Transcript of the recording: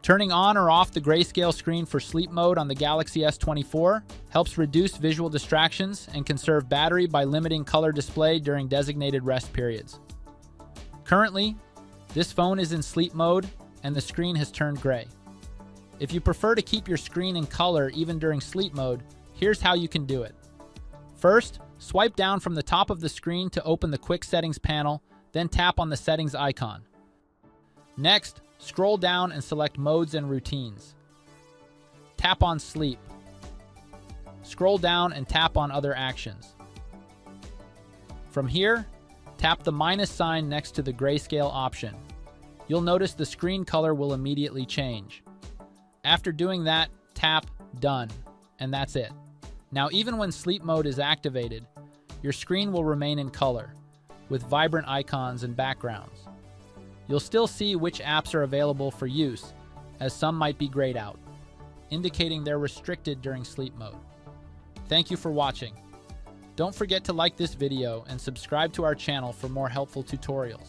Turning on or off the grayscale screen for sleep mode on the Galaxy S24 helps reduce visual distractions and conserve battery by limiting color display during designated rest periods. Currently, this phone is in sleep mode and the screen has turned gray. If you prefer to keep your screen in color even during sleep mode, here's how you can do it. First, swipe down from the top of the screen to open the Quick Settings panel, then tap on the Settings icon. Next, scroll down and select Modes and Routines. Tap on Sleep. Scroll down and tap on Other Actions. From here, tap the minus sign next to the grayscale option. You'll notice the screen color will immediately change. After doing that, tap Done, and that's it. Now, even when sleep mode is activated, your screen will remain in color, with vibrant icons and backgrounds. You'll still see which apps are available for use, as some might be grayed out, indicating they're restricted during sleep mode. Thank you for watching. Don't forget to like this video and subscribe to our channel for more helpful tutorials.